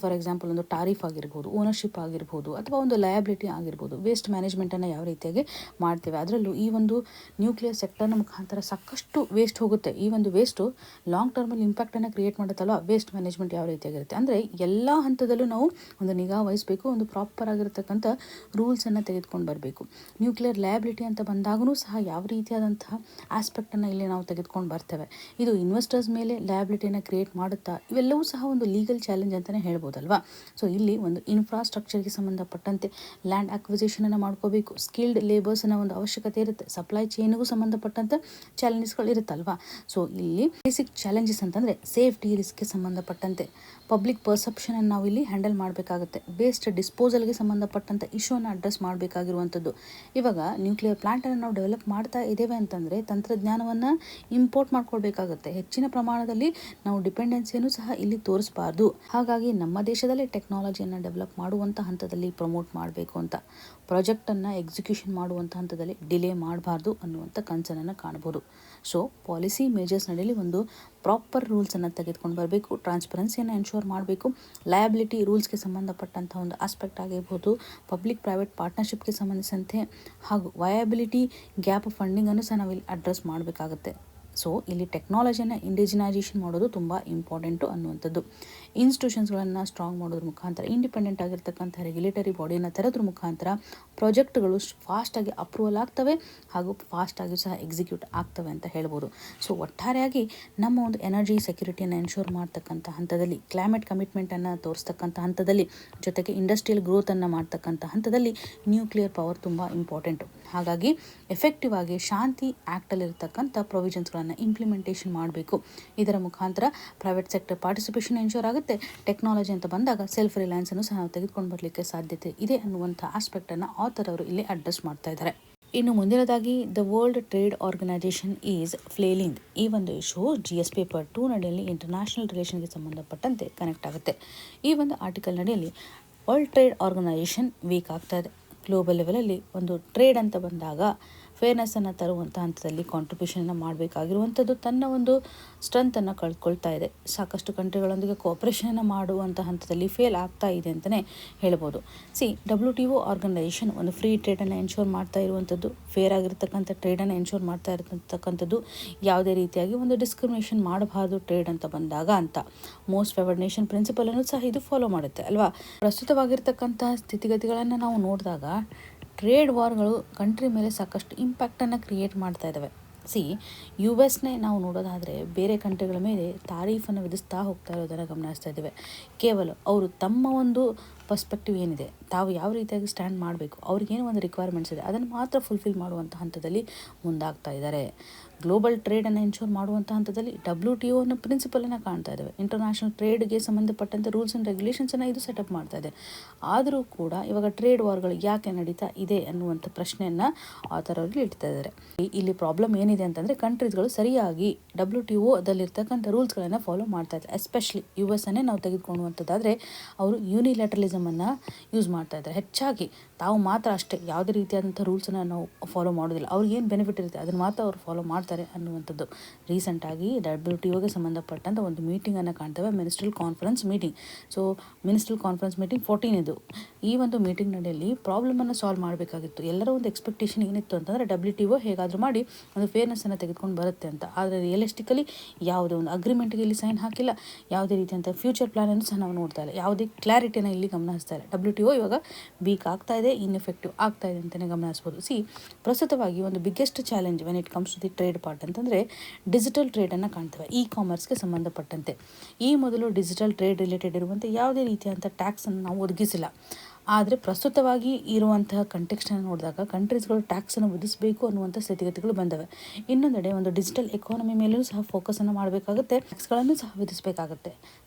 ಫಾರ್ ಎಕ್ಸಾಂಪಲ್ ಒಂದು ಟಾರಿಫ್ ಆಗಿರ್ಬೋದು, ಓನರ್ಶಿಪ್ ಆಗಿರ್ಬೋದು, ಅಥವಾ ಒಂದು ಲಯಬಿಲಿಟಿ ಆಗಿರ್ಬೋದು, ವೇಸ್ಟ್ ಮ್ಯಾನೇಜ್ಮೆಂಟನ್ನು ಯಾವ ರೀತಿಯಾಗಿ ಮಾಡ್ತೇವೆ. ಅದರಲ್ಲೂ ಈ ಒಂದು ನ್ಯೂಕ್ಲಿಯರ್ ಸೆಕ್ಟರ್ನ ಮುಖಾಂತರ ಸಾಕಷ್ಟು ವೇಸ್ಟ್ ಹೋಗುತ್ತೆ. ಈ ಒಂದು ವೇಸ್ಟು ಲಾಂಗ್ ಟರ್ಮಲ್ಲಿ ಇಂಪ್ಯಾಕ್ಟನ್ನು ಕ್ರಿಯೇಟ್ ಮಾಡುತ್ತಲ್ವ. ವೇಸ್ಟ್ ಮ್ಯಾನೇಜ್ಮೆಂಟ್ ಯಾವ ರೀತಿಯಾಗಿರುತ್ತೆ ಅಂದರೆ, ಎಲ್ಲ ಹಂತದಲ್ಲೂ ನಾವು ಒಂದು ನಿಗಾ ವಹಿಸಬೇಕು. ಒಂದು ಪ್ರಾಪರ್ ಆಗಿರತಕ್ಕಂಥ ರೂಲ್ಸನ್ನು ತೆಗೆದುಕೊಂಡು ಬರಬೇಕು. ನ್ಯೂಕ್ಲಿಯರ್ ಲಯಬಿಲಿಟಿ ಅಂತ ಬಂದಾಗೂ ಸಹ ಯಾವ ರೀತಿಯಾದಂತಹ ಆಸ್ಪೆಕ್ಟನ್ನು ಇಲ್ಲಿ ನಾವು ತೆಗೆದುಕೊಂಡು ಬರ್ತೇವೆ. ಇದು ಇನ್ವೆಸ್ಟರ್ಸ್ ಮೇಲೆ ಲಯಬಿಲಿಟಿಯನ್ನು ಕ್ರಿಯೇಟ್ ಮಾಡುತ್ತಾ, ಇವೆಲ್ಲವೂ ಸಹ ಒಂದು ಲೀಗಲ್ ಚಾಲೆಂಜ್ ಅಂತಲೇ ಹೇಳ್ಬೋದಲ್ವಾ. ಸೊ ಇಲ್ಲಿ ಒಂದು ಇನ್ಫ್ರಾಸ್ಟ್ರಕ್ಚರ್ಗೆ ಸಂಬಂಧಪಟ್ಟಂತೆ ಲ್ಯಾಂಡ್ ಅಕ್ವಿಸಿಷನನ್ನು ಮಾಡ್ಕೋಬೇಕು. ಸ್ಕಿಲ್ಡ್ ಲೇಬರ್ಸ್ನ ಒಂದು ಅವಶ್ಯಕತೆ ಇರುತ್ತೆ. ಸಪ್ಲೈ ಚೈನ್ಗೂ ಸಂಬಂಧಪಟ್ಟಂಥ ಚಾಲೆಂಜಸ್ಗಳು ಇರುತ್ತಲ್ವಾ. ಸೊ ಇಲ್ಲಿ ಬೇಸಿಕ್ ಚಾಲೆಂಜಸ್ ಅಂತಂದರೆ ಸೇಫ್ಟಿ ರಿಸ್ಕ್ಗೆ ಸಂಬಂಧಪಟ್ಟಂತೆ ಪಬ್ಲಿಕ್ ಪರ್ಸೆಪ್ಷನನ್ನು ನಾವು ಇಲ್ಲಿ ಹ್ಯಾಂಡಲ್ ಮಾಡಬೇಕಾಗುತ್ತೆ. ವೇಸ್ಟ್ ಡಿಸ್ಪೋಸಲ್ಗೆ ಸಂಬಂಧಪಟ್ಟಂಥ ಇಶ್ಯೂನ ಅಡ್ರೆಸ್ ಮಾಡಬೇಕಾಗಿರುವಂಥದ್ದು. ಇವಾಗ ನ್ಯೂಕ್ಲಿಯರ್ ಪ್ಲಾಂಟನ್ನು ನಾವು ಡೆವಲಪ್ ಮಾಡ್ತಾ ಇದ್ದೇವೆ ಅಂತಂದರೆ ತಂತ್ರಜ್ಞಾನವನ್ನು ಇಂಪೋರ್ಟ್ ಮಾಡ್ಕೊಳ್ಬೇಕಾಗುತ್ತೆ. ಹೆಚ್ಚಿನ ಪ್ರಮಾಣದಲ್ಲಿ ನಾವು ಡಿಪೆಂಡೆನ್ಸಿಯನ್ನು ಸಹ ಇಲ್ಲಿ ತೋರಿಸಬಾರ್ದು. ಹಾಗಾಗಿ ನಮ್ಮ ದೇಶದಲ್ಲಿ ಟೆಕ್ನಾಲಜಿಯನ್ನು ಡೆವಲಪ್ ಮಾಡುವಂಥ ಹಂತದಲ್ಲಿ ಪ್ರಮೋಟ್ ಮಾಡಬೇಕು ಅಂತ, ಪ್ರಾಜೆಕ್ಟನ್ನು ಎಕ್ಸಿಕ್ಯೂಷನ್ ಮಾಡುವಂಥ ಹಂತದಲ್ಲಿ ಡಿಲೇ ಮಾಡಬಾರ್ದು ಅನ್ನುವಂಥ ಕನ್ಸರ್ನನ್ನು ಕಾಣ್ಬೋದು. ಸೊ ಪಾಲಿಸಿ ಮೇಜರ್ಸ್ ನಡೆಯಲಿ ಒಂದು ಪ್ರಾಪರ್ ರೂಲ್ಸನ್ನು ತೆಗೆದುಕೊಂಡು ಬರಬೇಕು. ಟ್ರಾನ್ಸ್ಪರೆನ್ಸಿಯನ್ನು ಎನ್ಶೋರ್ ಮಾಡಬೇಕು. ಲಯಬಿಲಿಟಿ ರೂಲ್ಸ್ಗೆ ಸಂಬಂಧಪಟ್ಟಂಥ ಒಂದು ಆಸ್ಪೆಕ್ಟ್ ಆಗಿರ್ಬೋದು, ಪಬ್ಲಿಕ್ ಪ್ರೈವೇಟ್ ಪಾರ್ಟ್ನರ್ಶಿಪ್ಗೆ ಸಂಬಂಧಿಸಿದಂತೆ, ಹಾಗೂ ವಯಬಿಲಿಟಿ ಗ್ಯಾಪ್ ಫಂಡಿಂಗನ್ನು ಸಹ ನಾವು ಇಲ್ಲಿ ಅಡ್ರೆಸ್ ಮಾಡಬೇಕಾಗುತ್ತೆ. ಸೊ ಇಲ್ಲಿ ಟೆಕ್ನಾಲಜಿಯನ್ನು ಇಂಡಿಜಿನೈಸೇಷನ್ ಮಾಡೋದು ತುಂಬ ಇಂಪಾರ್ಟೆಂಟು ಅನ್ನುವಂಥದ್ದು. ಇನ್ಸ್ಟಿಟ್ಯೂಷನ್ಸ್ಗಳನ್ನು ಸ್ಟ್ರಾಂಗ್ ಮಾಡೋದ್ರ ಮುಖಾಂತರ, ಇಂಡಿಪೆಂಡೆಂಟ್ ಆಗಿರ್ತಕ್ಕಂಥ ರೆಗ್ಯುಲೇಟರಿ ಬಾಡಿಯನ್ನು ತೆರೆದ್ರ ಮುಖಾಂತರ ಪ್ರಾಜೆಕ್ಟ್ಗಳು ಫಾಸ್ಟಾಗಿ ಅಪ್ರೂವಲ್ ಆಗ್ತವೆ ಹಾಗೂ ಫಾಸ್ಟಾಗಿ ಸಹ ಎಕ್ಸಿಕ್ಯೂಟ್ ಆಗ್ತವೆ ಅಂತ ಹೇಳ್ಬೋದು. ಸೊ ಒಟ್ಟಾರೆಯಾಗಿ ನಮ್ಮ ಒಂದು ಎನರ್ಜಿ ಸೆಕ್ಯೂರಿಟಿಯನ್ನು ಎನ್ಶೋರ್ ಮಾಡ್ತಕ್ಕಂಥ ಹಂತದಲ್ಲಿ, ಕ್ಲೈಮೇಟ್ ಕಮಿಟ್ಮೆಂಟನ್ನು ತೋರಿಸ್ತಕ್ಕಂಥ ಹಂತದಲ್ಲಿ, ಜೊತೆಗೆ ಇಂಡಸ್ಟ್ರಿಯಲ್ ಗ್ರೋತನ್ನು ಮಾಡ್ತಕ್ಕಂಥ ಹಂತದಲ್ಲಿ ನ್ಯೂಕ್ಲಿಯರ್ ಪವರ್ ತುಂಬ ಇಂಪಾರ್ಟೆಂಟು. ಹಾಗಾಗಿ ಎಫೆಕ್ಟಿವ್ ಆಗಿ ಶಾಂತಿ ಆ್ಯಕ್ಟಲ್ಲಿರ್ತಕ್ಕಂಥ ಪ್ರೊವಿಷನ್ಸ್ಗಳನ್ನು ಇಂಪ್ಲಿಮೆಂಟೇಷನ್ ಮಾಡಬೇಕು. ಇದರ ಮುಖಾಂತರ ಪ್ರೈವೇಟ್ ಸೆಕ್ಟರ್ ಪಾರ್ಟಿಸಿಪೇಷನ್ ಎನ್ಶೋರ್ ಆಗುತ್ತೆ. ಟೆಕ್ನಾಲಜಿ ಅಂತ ಬಂದಾಗ ಸೆಲ್ಫ್ ರಿಲಯನ್ಸನ್ನು ಸಹ ನಾವು ತೆಗೆದುಕೊಂಡು ಬರಲಿಕ್ಕೆ ಸಾಧ್ಯತೆ ಇದೆ ಅನ್ನುವಂಥ ಆಸ್ಪೆಕ್ಟನ್ನು ಆಥರ್ ಅವರು ಇಲ್ಲಿ ಅಡ್ರೆಸ್ ಮಾಡ್ತಾ ಇದ್ದಾರೆ. ಇನ್ನು ಮುಂದಿನದಾಗಿ the world trade organisation is flailing. ಈ ಒಂದು ಇಶ್ಯೂ GS ಪೇಪರ್ 2 ನಡೆಯಲ್ಲಿ ಇಂಟರ್ನ್ಯಾಷನಲ್ ರಿಲೇಷನ್ಗೆ ಸಂಬಂಧಪಟ್ಟಂತೆ ಕನೆಕ್ಟ್ ಆಗುತ್ತೆ. ಈ ಒಂದು ಆರ್ಟಿಕಲ್ ನಡೆಯಲ್ಲಿ ವರ್ಲ್ಡ್ ಟ್ರೇಡ್ ಆರ್ಗನೈಜೇಷನ್ ವೀಕ್ ಆಗ್ತಾ ಇದೆ. ಗ್ಲೋಬಲ್ ಲೆವೆಲಲ್ಲಿ ಒಂದು ಟ್ರೇಡ್ ಅಂತ ಬಂದಾಗ ಫೇರ್ನೆಸ್ಸನ್ನು ತರುವಂಥ ಹಂತದಲ್ಲಿ ಕಾಂಟ್ರಿಬ್ಯೂಷನನ್ನು ಮಾಡಬೇಕಾಗಿರುವಂಥದ್ದು ತನ್ನ ಒಂದು ಸ್ಟ್ರೆಂತನ್ನು ಕಳ್ಕೊಳ್ತಾ ಇದೆ. ಸಾಕಷ್ಟು ಕಂಟ್ರಿಗಳೊಂದಿಗೆ ಕೋಆಪರೇಷನನ್ನು ಮಾಡುವಂಥ ಹಂತದಲ್ಲಿ ಫೇಲ್ ಆಗ್ತಾ ಇದೆ ಅಂತಲೇ ಹೇಳ್ಬೋದು. WTO ಆರ್ಗನೈಜೇಷನ್ ಒಂದು ಫ್ರೀ ಟ್ರೇಡನ್ನು ಎನ್ಶೋರ್ ಮಾಡ್ತಾ ಇರುವಂಥದ್ದು, ಫೇರ್ ಆಗಿರ್ತಕ್ಕಂಥ ಟ್ರೇಡನ್ನು ಎನ್ಶೋರ್ ಮಾಡ್ತಾ ಇರತಕ್ಕಂಥದ್ದು, ಯಾವುದೇ ರೀತಿಯಾಗಿ ಒಂದು ಡಿಸ್ಕ್ರಿಮಿನೇಷನ್ ಮಾಡಬಾರ್ದು ಟ್ರೇಡ್ ಅಂತ ಬಂದಾಗ ಅಂತ. ಮೋಸ್ಟ್ ಫೇವರ್ಡ್ ನೇಷನ್ ಪ್ರಿನ್ಸಿಪಲನ್ನು ಸಹ ಇದು ಫಾಲೋ ಮಾಡುತ್ತೆ ಅಲ್ವಾ. ಪ್ರಸ್ತುತವಾಗಿರ್ತಕ್ಕಂಥ ಸ್ಥಿತಿಗತಿಗಳನ್ನು ನಾವು ನೋಡಿದಾಗ ಟ್ರೇಡ್ ವಾರ್ಗಳು ಕಂಟ್ರಿ ಮೇಲೆ ಸಾಕಷ್ಟು ಇಂಪ್ಯಾಕ್ಟನ್ನು ಕ್ರಿಯೇಟ್ ಮಾಡ್ತಾ ಇದ್ದಾವೆ. US ನಾವು ನೋಡೋದಾದರೆ ಬೇರೆ ಕಂಟ್ರಿಗಳ ಮೇಲೆ ತಾರೀಫನ್ನು ವಿಧಿಸ್ತಾ ಹೋಗ್ತಾ ಇರೋದನ್ನು ಗಮನಿಸ್ತಾ ಇದ್ದೇವೆ. ಕೇವಲ ಅವರು ತಮ್ಮ ಒಂದು ಪರ್ಸ್ಪೆಕ್ಟಿವ್ ಏನಿದೆ, ತಾವು ಯಾವ ರೀತಿಯಾಗಿ ಸ್ಟ್ಯಾಂಡ್ ಮಾಡಬೇಕು, ಅವ್ರಿಗೇನು ಒಂದು ರಿಕ್ವೈರ್ಮೆಂಟ್ಸ್ ಇದೆ ಅದನ್ನು ಮಾತ್ರ ಫುಲ್ಫಿಲ್ ಮಾಡುವಂಥ ಹಂತದಲ್ಲಿ ಮುಂದಾಗ್ತಾ ಇದ್ದಾರೆ. ಗ್ಲೋಬಲ್ ಟ್ರೇಡನ್ನು ಎನ್ಶೋರ್ ಮಾಡುವಂಥ ಹಂತದಲ್ಲಿ WTO ಅನ್ನೋ ಪ್ರಿನ್ಸಿಪಲನ್ನು ಕಾಣ್ತಾ ಇದ್ದೇವೆ. ಇಂಟರ್ನ್ಯಾಷನಲ್ ಟ್ರೇಡ್ಗೆ ಸಂಬಂಧಪಟ್ಟಂತೆ ರೂಲ್ಸ್ ಆ್ಯಂಡ್ ರೆಗ್ಯುಲೇಷನ್ಸನ್ನು ಇದು ಸೆಟಪ್ ಮಾಡ್ತಾ ಇದೆ. ಆದರೂ ಕೂಡ ಇವಾಗ ಟ್ರೇಡ್ ವಾರ್ಗಳು ಯಾಕೆ ನಡೀತಾ ಇದೆ ಅನ್ನುವಂಥ ಪ್ರಶ್ನೆಯನ್ನು ಆಥರ್ ಅವರು ಇಡ್ತಾ ಇದ್ದಾರೆ. ಇಲ್ಲಿ ಪ್ರಾಬ್ಲಮ್ ಏನಿದೆ ಅಂತಂದರೆ ಕಂಟ್ರೀಸ್ಗಳು ಸರಿಯಾಗಿ WTO ದಲ್ಲಿರ್ತಕ್ಕಂಥ ರೂಲ್ಸ್ಗಳನ್ನು ಫಾಲೋ ಮಾಡ್ತಾ ಇದ್ದಾರೆ. ಎಸ್ಪೆಷಲಿ US ಅನ್ನೇ ನಾವು ತೆಗೆದುಕೊಳ್ಳುವಂಥದ್ದಾದರೆ ಅವರು ಯೂನಿಲ್ಯಾಟ್ರಲಿಸಮ್ ನೆಪೋಟಿಸಮನ್ನು ಯೂಸ್ ಮಾಡ್ತಾ ಇದ್ದಾರೆ. ಹೆಚ್ಚಾಗಿ ತಾವು ಮಾತ್ರ ಅಷ್ಟೇ ಯಾವುದೇ ರೀತಿಯಾದಂಥ ರೂಲ್ಸನ್ನು ನಾವು ಫಾಲೋ ಮಾಡೋದಿಲ್ಲ, ಅವ್ರಿಗೆ ಏನು ಬೆನಿಫಿಟ್ ಇರುತ್ತೆ ಅದನ್ನು ಮಾತ್ರ ಅವರು ಫಾಲೋ ಮಾಡ್ತಾರೆ ಅನ್ನುವಂಥದ್ದು. ರೀಸೆಂಟಾಗಿ WTOಗೆ ಸಂಬಂಧಪಟ್ಟಂಥ ಒಂದು ಮೀಟಿಂಗನ್ನು ಕಾಣ್ತೇವೆ, ministerial conference meeting. So ministerial conference meeting 14 ಇದು. ಈ ಒಂದು ಮೀಟಿಂಗ್ ನಡೆಯಲ್ಲಿ ಪ್ರಾಬ್ಲಮನ್ನು ಸಾಲ್ವ್ ಮಾಡಬೇಕಾಗಿತ್ತು. ಎಲ್ಲರ ಒಂದು ಎಕ್ಸ್ಪೆಕ್ಟೇಷನ್ ಏನಿತ್ತು ಅಂತಂದರೆ WTO ಹೇಗಾದರೂ ಮಾಡಿ ಒಂದು ಫೇರ್ನೆಸ್ಸನ್ನು ತೆಗೆದುಕೊಂಡು ಬರುತ್ತೆ ಅಂತ. ಆದರೆ ರಿಯಲಿಸ್ಟಿಕಲಿ ಯಾವುದೇ ಒಂದು ಅಗ್ರಿಮೆಂಟ್ಗೆ ಇಲ್ಲಿ ಸೈನ್ ಹಾಕಿಲ್ಲ, ಯಾವುದೇ ರೀತಿಯಂಥ ಫ್ಯೂಚರ್ ಪ್ಲಾನನ್ನು ಸಹ ನಾವು ನೋಡ್ತಾ ಇಲ್ಲ, ಯಾವುದೇ ಕ್ಲಾರಿಟಿನ ಇಲ್ಲಿ ಗಮನಿಸ್ತಾ ಇಲ್ಲ. WTO ಇವಾಗ ವೀಕ್ ಆಗ್ತಾ ಇದೆ, ಇನ್ಎಫೆಕ್ಟಿವ್ ಆಗ್ತಾ ಇದೆ ಅಂತಲೇ ಗಮನಿಸ್ಬೋದು. ಪ್ರಸ್ತುತವಾಗಿ ಒಂದು biggest challenge when it comes to the trade part ಅಂತಂದರೆ ಡಿಜಿಟಲ್ ಟ್ರೇಡನ್ನು ಕಾಣ್ತೇವೆ. ಕಾಮರ್ಸ್ಗೆ ಸಂಬಂಧಪಟ್ಟಂತೆ ಈ ಮೊದಲು ಡಿಜಿಟಲ್ ಟ್ರೇಡ್ ರಿಲೇಟೆಡ್ ಇರುವಂಥ ಯಾವುದೇ ರೀತಿಯಾದಂಥ ಟ್ಯಾಕ್ಸನ್ನು ನಾವು ಒದಗಿಸಿಲ್ಲ. ಆದರೆ ಪ್ರಸ್ತುತವಾಗಿ ಇರುವಂತಹ ಕಂಟೆಕ್ಸ್ಟನ್ನು ನೋಡಿದಾಗ ಕಂಟ್ರೀಸ್ಗಳು ಟ್ಯಾಕ್ಸನ್ನು ವಿಧಿಸಬೇಕು ಅನ್ನುವಂಥ ಸ್ಥಿತಿಗತಿಗಳು ಬಂದವೆ. ಇನ್ನೊಂದೆಡೆ ಒಂದು ಡಿಜಿಟಲ್ ಎಕಾನಮಿ ಮೇಲೂ ಸಹ ಫೋಕಸನ್ನು ಮಾಡಬೇಕಾಗುತ್ತೆ, ಟ್ಯಾಕ್ಸ್ಗಳನ್ನು ಸಹ ವಿಧಿಸಬೇಕಾಗುತ್ತೆ.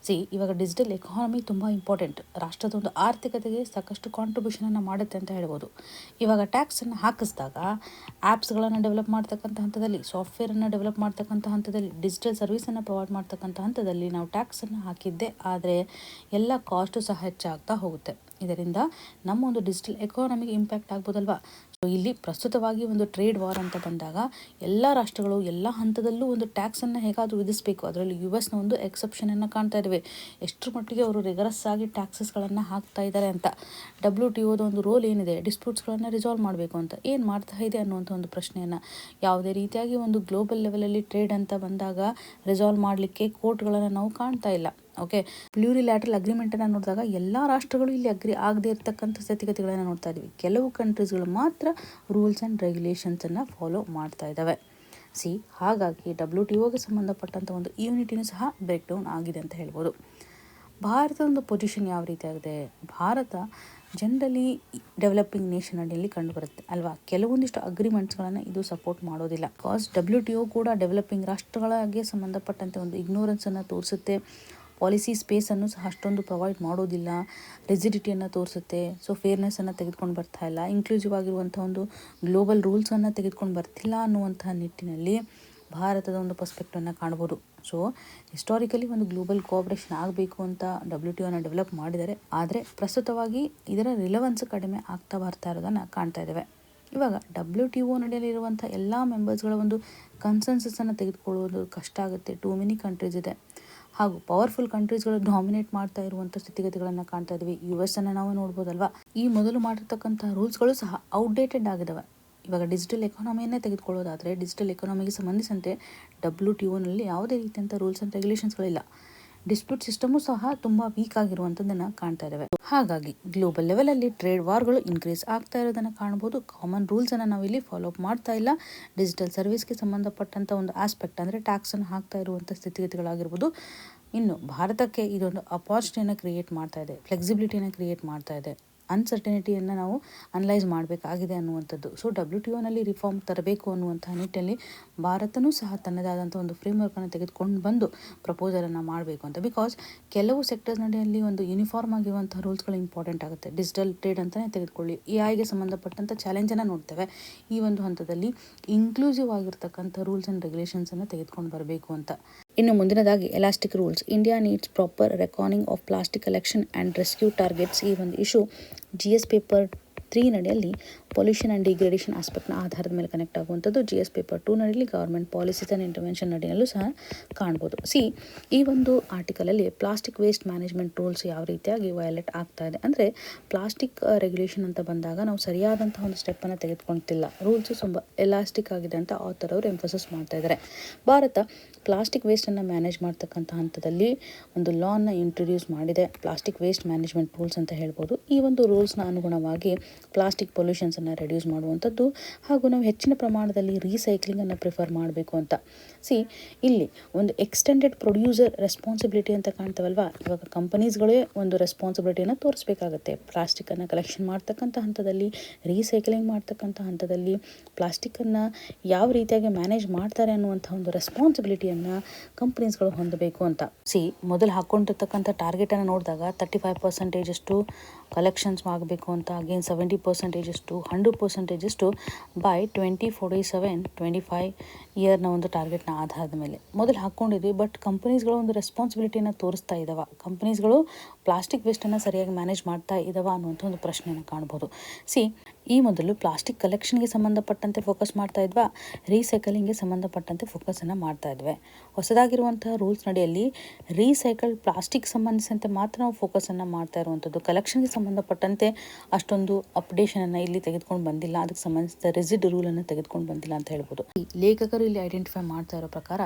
ಇವಾಗ ಡಿಜಿಟಲ್ ಎಕಾನಮಿ ತುಂಬ ಇಂಪಾರ್ಟೆಂಟ್, ರಾಷ್ಟ್ರದ ಒಂದು ಆರ್ಥಿಕತೆಗೆ ಸಾಕಷ್ಟು ಕಾಂಟ್ರಿಬ್ಯೂಷನನ್ನು ಮಾಡುತ್ತೆ ಅಂತ ಹೇಳ್ಬೋದು. ಇವಾಗ ಟ್ಯಾಕ್ಸನ್ನು ಹಾಕಿಸಿದಾಗ ಆ್ಯಪ್ಸ್ಗಳನ್ನು ಡೆವಲಪ್ ಮಾಡ್ತಕ್ಕಂಥ ಹಂತದಲ್ಲಿ, ಸಾಫ್ಟ್ವೇರನ್ನು ಡೆವಲಪ್ ಮಾಡ್ತಕ್ಕಂಥ ಹಂತದಲ್ಲಿ, ಡಿಜಿಟಲ್ ಸರ್ವಿಸನ್ನು ಪ್ರೊವೈಡ್ ಮಾಡ್ತಕ್ಕಂಥ ಹಂತದಲ್ಲಿ ನಾವು ಟ್ಯಾಕ್ಸನ್ನು ಹಾಕಿದ್ದೆ ಆದರೆ ಎಲ್ಲ ಕಾಸ್ಟು ಸಹ ಹೆಚ್ಚಾಗ್ತಾ ಹೋಗುತ್ತೆ. ಇದರಿಂದ ನಮ್ಮ ಒಂದು ಡಿಜಿಟಲ್ ಎಕಾನಮಿಗೆ ಇಂಪ್ಯಾಕ್ಟ್ ಆಗ್ಬೋದಲ್ವಾ. ಇಲ್ಲಿ ಪ್ರಸ್ತುತವಾಗಿ ಒಂದು ಟ್ರೇಡ್ ವಾರ್ ಅಂತ ಬಂದಾಗ ಎಲ್ಲ ರಾಷ್ಟ್ರಗಳು ಎಲ್ಲ ಹಂತದಲ್ಲೂ ಒಂದು ಟ್ಯಾಕ್ಸನ್ನು ಹೇಗಾದರೂ ವಿಧಿಸಬೇಕು. ಅದರಲ್ಲಿ US ಒಂದು ಎಕ್ಸೆಪ್ಷನನ್ನು ಕಾಣ್ತಾ ಇದ್ದೇವೆ. ಎಷ್ಟರ ಮಟ್ಟಿಗೆ ಅವರು ರಿಗರಸ್ ಆಗಿ ಟ್ಯಾಕ್ಸಸ್ಗಳನ್ನು ಹಾಕ್ತಾ ಇದ್ದಾರೆ ಅಂತ. WTOದ ಒಂದು ರೋಲ್ ಏನಿದೆ, ಡಿಸ್ಪ್ಯೂಟ್ಸ್ಗಳನ್ನು ರಿಸಾಲ್ವ್ ಮಾಡಬೇಕು ಅಂತ ಏನು ಮಾಡ್ತಾ ಇದೆ ಅನ್ನುವಂಥ ಒಂದು ಪ್ರಶ್ನೆಯನ್ನು, ಯಾವುದೇ ರೀತಿಯಾಗಿ ಒಂದು ಗ್ಲೋಬಲ್ ಲೆವೆಲಲ್ಲಿ ಟ್ರೇಡ್ ಅಂತ ಬಂದಾಗ ರಿಸಾಲ್ವ್ ಮಾಡಲಿಕ್ಕೆ ಕೋರ್ಟ್ಗಳನ್ನು ನಾವು ಕಾಣ್ತಾ ಇಲ್ಲ. ಓಕೆ, ಪ್ಲ್ಯೂರಿಲ್ಯಾಟ್ರಲ್ ಅಗ್ರಿಮೆಂಟನ್ನು ನೋಡಿದಾಗ ಎಲ್ಲ ರಾಷ್ಟ್ರಗಳು ಇಲ್ಲಿ ಅಗ್ರಿ ಆಗದೆ ಇರತಕ್ಕಂಥ ಸ್ಥಿತಿಗತಿಗಳನ್ನು ನೋಡ್ತಾ ಇದ್ವಿ. ಕೆಲವು ಕಂಟ್ರೀಸ್ಗಳು ಮಾತ್ರ ರೂಲ್ಸ್ ಆ್ಯಂಡ್ ರೆಗ್ಯುಲೇಷನ್ಸನ್ನು ಫಾಲೋ ಮಾಡ್ತಾ ಇದ್ದಾವೆ. ಹಾಗಾಗಿ WTOಗೆ ಸಂಬಂಧಪಟ್ಟಂಥ ಒಂದು ಯೂನಿಟಿನೂ ಸಹ ಬ್ರೇಕ್ ಡೌನ್ ಆಗಿದೆ ಅಂತ ಹೇಳ್ಬೋದು. ಭಾರತದ ಒಂದು ಪೊಸಿಷನ್ ಯಾವ ರೀತಿಯಾಗಿದೆ, ಭಾರತ ಜನರಲಿ ಡೆವಲಪಿಂಗ್ ನೇಷನ್ ಅಡಿಯಲ್ಲಿ ಕಂಡುಬರುತ್ತೆ ಅಲ್ವಾ. ಕೆಲವೊಂದಿಷ್ಟು ಅಗ್ರಿಮೆಂಟ್ಸ್ಗಳನ್ನು ಇದು ಸಪೋರ್ಟ್ ಮಾಡೋದಿಲ್ಲ. ಬಿಕಾಸ್ WTO ಕೂಡ ಡೆವಲಪಿಂಗ್ ರಾಷ್ಟ್ರಗಳಿಗೆ ಸಂಬಂಧಪಟ್ಟಂತೆ ಒಂದು ಇಗ್ನೋರೆನ್ಸನ್ನು ತೋರಿಸುತ್ತೆ, ಪಾಲಿಸಿ ಸ್ಪೇಸನ್ನು ಸಹ ಅಷ್ಟೊಂದು ಪ್ರೊವೈಡ್ ಮಾಡೋದಿಲ್ಲ, ರಿಜಿಡಿಟಿಯನ್ನು ತೋರಿಸುತ್ತೆ. ಫೇರ್ನೆಸ್ಸನ್ನು ತೆಗೆದುಕೊಂಡು ಬರ್ತಾ ಇಲ್ಲ, ಇನ್ಕ್ಲೂಸಿವ್ ಆಗಿರುವಂಥ ಒಂದು ಗ್ಲೋಬಲ್ ರೂಲ್ಸನ್ನು ತೆಗೆದುಕೊಂಡು ಬರ್ತಿಲ್ಲ ಅನ್ನುವಂಥ ನಿಟ್ಟಿನಲ್ಲಿ ಭಾರತದ ಒಂದು ಪರ್ಸ್ಪೆಕ್ಟನ್ನು ಕಾಣ್ಬೋದು. ಹಿಸ್ಟಾರಿಕಲಿ ಒಂದು ಗ್ಲೋಬಲ್ ಕೋಆಪರೇಷನ್ ಆಗಬೇಕು ಅಂತ WTOನ ಡೆವಲಪ್ ಮಾಡಿದ್ದಾರೆ. ಆದರೆ ಪ್ರಸ್ತುತವಾಗಿ ಇದರ ರಿಲೆವೆನ್ಸ್ ಕಡಿಮೆ ಆಗ್ತಾ ಬರ್ತಾ ಇರೋದನ್ನು ಕಾಣ್ತಾ ಇದ್ದೇವೆ. ಇವಾಗ WTO ನಡೆಯಲಿರುವಂಥ ಎಲ್ಲ ಮೆಂಬರ್ಸ್ಗಳ ಒಂದು ಕನ್ಸೆನ್ಸಸ್ಸನ್ನು ತೆಗೆದುಕೊಳ್ಳೋದು ಕಷ್ಟ ಆಗುತ್ತೆ. ಟೂ ಮೆನಿ ಕಂಟ್ರೀಸ್ ಇದೆ ಹಾಗೂ ಪವರ್ಫುಲ್ ಕಂಟ್ರೀಸ್ಗಳು ಡಾಮಿನೇಟ್ ಮಾಡ್ತಾ ಇರುವಂಥ ಸ್ಥಿತಿಗತಿಗಳನ್ನು ಕಾಣ್ತಾ ಇದ್ವಿ. US ಅನ್ನು ನಾವು ನೋಡ್ಬೋದಲ್ವಾ. ಈ ಮೊದಲು ಮಾಡಿರ್ತಕ್ಕಂಥ ರೂಲ್ಸ್ಗಳು ಸಹ ಔಟ್ಡೇಟೆಡ್ ಆಗಿದ್ದಾವೆ. ಇವಾಗ ಡಿಜಿಟಲ್ ಎಕಾನಮಿಯನ್ನೇ ತೆಗೆದುಕೊಳ್ಳೋದಾದರೆ ಡಿಜಿಟಲ್ ಎಕಾನಮಿಗೆ ಸಂಬಂಧಿಸಿದಂತೆ WTOನಲ್ಲಿ ಯಾವುದೇ ರೀತಿಯಂಥ ರೂಲ್ಸ್ ಆ್ಯಂಡ್ ರೆಗ್ಯುಲೇಷನ್ಸ್ಗಳಿಲ್ಲ. ಡಿಸ್ಪ್ಯೂಟ್ ಸಿಸ್ಟಮು ಸಹ ತುಂಬ ವೀಕ್ ಆಗಿರುವಂಥದ್ದನ್ನು ಕಾಣ್ತಾ ಇದ್ದೇವೆ. ಹಾಗಾಗಿ ಗ್ಲೋಬಲ್ ಲೆವೆಲಲ್ಲಿ ಟ್ರೇಡ್ ವಾರ್ಗಳು ಇನ್ಕ್ರೀಸ್ ಆಗ್ತಾ ಇರೋದನ್ನು ಕಾಣ್ಬೋದು. ಕಾಮನ್ ರೂಲ್ಸನ್ನು ನಾವು ಇಲ್ಲಿ ಫಾಲೋ ಅಪ್ ಮಾಡ್ತಾ ಇಲ್ಲ. ಡಿಜಿಟಲ್ ಸರ್ವಿಸ್ಗೆ ಸಂಬಂಧಪಟ್ಟಂಥ ಒಂದು ಆಸ್ಪೆಕ್ಟ್ ಅಂದರೆ ಟ್ಯಾಕ್ಸನ್ನು ಹಾಕ್ತಾ ಇರುವಂಥ ಸ್ಥಿತಿಗತಿಗಳಾಗಿರ್ಬೋದು. ಇನ್ನು ಭಾರತಕ್ಕೆ ಇದೊಂದು ಅಪಾರ್ಚುನಿಟಿಯನ್ನು ಕ್ರಿಯೇಟ್ ಮಾಡ್ತಾ ಇದೆ, ಫ್ಲೆಕ್ಸಿಬಿಲಿಟಿಯನ್ನು ಕ್ರಿಯೇಟ್ ಮಾಡ್ತಾ ಇದೆ, ಅನ್ಸರ್ಟನಿಟಿಯನ್ನು ನಾವು ಅನಲೈಸ್ ಮಾಡಬೇಕಾಗಿದೆ ಅನ್ನುವಂಥದ್ದು. WTOನಲ್ಲಿ ರಿಫಾರ್ಮ್ ತರಬೇಕು ಅನ್ನುವಂಥ ನಿಟ್ಟಿನಲ್ಲಿ ಭಾರತನೂ ಸಹ ತನ್ನದಾದಂಥ ಒಂದು ಫ್ರೇಮ್ವರ್ಕನ್ನು ತೆಗೆದುಕೊಂಡು ಬಂದು ಪ್ರಪೋಸಲನ್ನು ಮಾಡಬೇಕು ಅಂತ. ಬಿಕಾಸ್ ಕೆಲವು ಸೆಕ್ಟರ್ಸ್ ನಡೆಯಲ್ಲಿ ಒಂದು ಯೂನಿಫಾರ್ಮ್ ಆಗಿರುವಂಥ ರೂಲ್ಸ್ಗಳು ಇಂಪಾರ್ಟೆಂಟ್ ಆಗುತ್ತೆ. ಡಿಜಿಟಲ್ ಟ್ರೇಡ್ ಅಂತಲೇ ತೆಗೆದುಕೊಳ್ಳಿ, AI ಸಂಬಂಧಪಟ್ಟಂಥ ಚಾಲೆಂಜನ್ನು ನೋಡ್ತೇವೆ. ಈ ಒಂದು ಹಂತದಲ್ಲಿ ಇನ್ಕ್ಲೂಸಿವ್ ಆಗಿರ್ತಕ್ಕಂಥ ರೂಲ್ಸ್ ಆ್ಯಂಡ್ ರೆಗ್ಯುಲೇಷನ್ಸನ್ನು ತೆಗೆದುಕೊಂಡು ಬರಬೇಕು ಅಂತ. ಇನ್ನು ಮುಂದಿನದಾಗಿ elastic rules. India needs proper recording of plastic collection and rescue targets. ಈ ಒಂದು ಇಶ್ಯೂ GS ಪೇಪರ್ 3 ನಡೆಯಲ್ಲಿ ಪೊಲ್ಯೂಷನ್ ಆ್ಯಂಡ್ ಡಿಗ್ರೇಡೇಷನ್ ಆಸ್ಪೆಕ್ಟ್ನ ಆಧಾರದ ಮೇಲೆ ಕನೆಕ್ಟ್ ಆಗುವಂಥದ್ದು. GS ಪೇಪರ್ 2 ನಡೆಯಲ್ಲಿ ಗವರ್ಮೆಂಟ್ ಪಾಲಿಸೀಸ್ ಆ್ಯಂಡ್ ಇಂಟರ್ವೆನ್ಷನ್ ನಡೆಯಲ್ಲೂ ಸಹ ಕಾಣ್ಬೋದು. ಈ ಒಂದು ಆರ್ಟಿಕಲಲ್ಲಿ ಪ್ಲಾಸ್ಟಿಕ್ ವೇಸ್ಟ್ ಮ್ಯಾನೇಜ್ಮೆಂಟ್ ರೂಲ್ಸ್ ಯಾವ ರೀತಿಯಾಗಿ ವಯೋಲೇಟ್ ಆಗ್ತಾ ಇದೆ ಅಂದರೆ, ಪ್ಲಾಸ್ಟಿಕ್ ರೆಗ್ಯುಲೇಷನ್ ಅಂತ ಬಂದಾಗ ನಾವು ಸರಿಯಾದಂಥ ಒಂದು ಸ್ಟೆಪ್ಪನ್ನು ತೆಗೆದುಕೊಳ್ತಿಲ್ಲ, ರೂಲ್ಸು ತುಂಬ ಎಲಾಸ್ಟಿಕ್ ಆಗಿದೆ ಅಂತ ಆಥರ್ ಅವರು ಎಂಫಸಿಸ್ ಮಾಡ್ತಾ ಇದ್ದಾರೆ. ಭಾರತ ಪ್ಲಾಸ್ಟಿಕ್ ವೇಸ್ಟನ್ನು ಮ್ಯಾನೇಜ್ ಮಾಡ್ತಕ್ಕಂಥ ಹಂತದಲ್ಲಿ ಒಂದು ಲಾನ ಇಂಟ್ರೊಡ್ಯೂಸ್ ಮಾಡಿದೆ, ಪ್ಲಾಸ್ಟಿಕ್ ವೇಸ್ಟ್ ಮ್ಯಾನೇಜ್ಮೆಂಟ್ ರೂಲ್ಸ್ ಅಂತ ಹೇಳ್ಬೋದು. ಈ ಒಂದು ರೂಲ್ಸ್ನ ಅನುಗುಣವಾಗಿ ಪ್ಲಾಸ್ಟಿಕ್ ಪೊಲ್ಯೂಷನ್ಸನ್ನು ರೆಡ್ಯೂಸ್ ಮಾಡುವಂಥದ್ದು ಹಾಗೂ ನಾವು ಹೆಚ್ಚಿನ ಪ್ರಮಾಣದಲ್ಲಿ ರೀಸೈಕ್ಲಿಂಗನ್ನು ಪ್ರಿಫರ್ ಮಾಡಬೇಕು ಅಂತ. ಇಲ್ಲಿ ಒಂದು ಎಕ್ಸ್ಟೆಂಡೆಡ್ ಪ್ರೊಡ್ಯೂಸರ್ ರೆಸ್ಪಾನ್ಸಿಬಿಲಿಟಿ ಅಂತ ಕಾಣ್ತವಲ್ವಾ. ಇವಾಗ ಕಂಪನೀಸ್ಗಳೇ ಒಂದು ರೆಸ್ಪಾನ್ಸಿಬಿಲಿಟಿಯನ್ನು ತೋರಿಸ್ಬೇಕಾಗತ್ತೆ. ಪ್ಲಾಸ್ಟಿಕ್ಕನ್ನು ಕಲೆಕ್ಷನ್ ಮಾಡ್ತಕ್ಕಂಥ ಹಂತದಲ್ಲಿ, ರೀಸೈಕ್ಲಿಂಗ್ ಮಾಡ್ತಕ್ಕಂಥ ಹಂತದಲ್ಲಿ ಪ್ಲಾಸ್ಟಿಕ್ಕನ್ನು ಯಾವ ರೀತಿಯಾಗಿ ಮ್ಯಾನೇಜ್ ಮಾಡ್ತಾರೆ ಅನ್ನುವಂಥ ಒಂದು ರೆಸ್ಪಾನ್ಸಿಬಿಲಿಟಿಯನ್ನು ಕಂಪನೀಸ್ಗಳು ಹೊಂದಬೇಕು ಅಂತ. ಮೊದಲು ಹಾಕ್ಕೊಂಡಿರ್ತಕ್ಕಂಥ ಟಾರ್ಗೆಟನ್ನು ನೋಡಿದಾಗ 35% ಕಲೆಕ್ಷನ್ಸ್ ಆಗಬೇಕು ಅಂತ ಅಗೇನ್ 70% 100% ಬೈ 2047-25 ಇಯರ್ನ ಒಂದು ಟಾರ್ಗೆಟ್ನ ಆಧಾರದ ಮೇಲೆ ಮೊದಲು ಹಾಕ್ಕೊಂಡಿದ್ವಿ. ಬಟ್ ಕಂಪನೀಸ್ಗಳು ಒಂದು ರೆಸ್ಪಾನ್ಸಿಬಿಲಿಟಿನ ತೋರಿಸ್ತಾ ಇದ್ದಾವೆ. ಕಂಪನೀಸ್ಗಳು ಪ್ಲಾಸ್ಟಿಕ್ ವೇಸ್ಟನ್ನು ಸರಿಯಾಗಿ ಮ್ಯಾನೇಜ್ ಮಾಡ್ತಾ ಇದ್ದಾವೆ ಅನ್ನುವಂಥ ಒಂದು ಪ್ರಶ್ನೆಯನ್ನು ಕಾಣ್ಬೋದು. ಈ ಮೊದಲು ಪ್ಲಾಸ್ಟಿಕ್ ಕಲೆಕ್ಷನ್ಗೆ ಸಂಬಂಧಪಟ್ಟಂತೆ ಫೋಕಸ್ ಮಾಡ್ತಾ ಇದ್ವಾ, ರೀಸೈಕಲಿಂಗ್ಗೆ ಸಂಬಂಧಪಟ್ಟಂತೆ ಫೋಕಸನ್ನು ಮಾಡ್ತಾ ಇದ್ವಿ. ಹೊಸದಾಗಿರುವಂತಹ ರೂಲ್ಸ್ ನಡಿಯಲ್ಲಿ ರೀಸೈಕಲ್ಡ್ ಪ್ಲಾಸ್ಟಿಕ್ ಸಂಬಂಧಿಸಿದಂತೆ ಮಾತ್ರ ನಾವು ಫೋಕಸನ್ನು ಮಾಡ್ತಾ ಇರುವಂಥದ್ದು. ಕಲೆಕ್ಷನ್ಗೆ ಸಂಬಂಧಪಟ್ಟಂತೆ ಅಷ್ಟೊಂದು ಅಪ್ಡೇಷನನ್ನು ಇಲ್ಲಿ ತೆಗೆದುಕೊಂಡು ಬಂದಿಲ್ಲ. ಅದಕ್ಕೆ ಸಂಬಂಧಿಸಿದ ರೆಸಿಡ್ ರೂಲನ್ನು ತೆಗೆದುಕೊಂಡು ಬಂದಿಲ್ಲ ಅಂತ ಹೇಳ್ಬೋದು. ಈ ಲೇಖಕರು ಇಲ್ಲಿ ಐಡೆಂಟಿಫೈ ಮಾಡ್ತಾ ಇರೋ ಪ್ರಕಾರ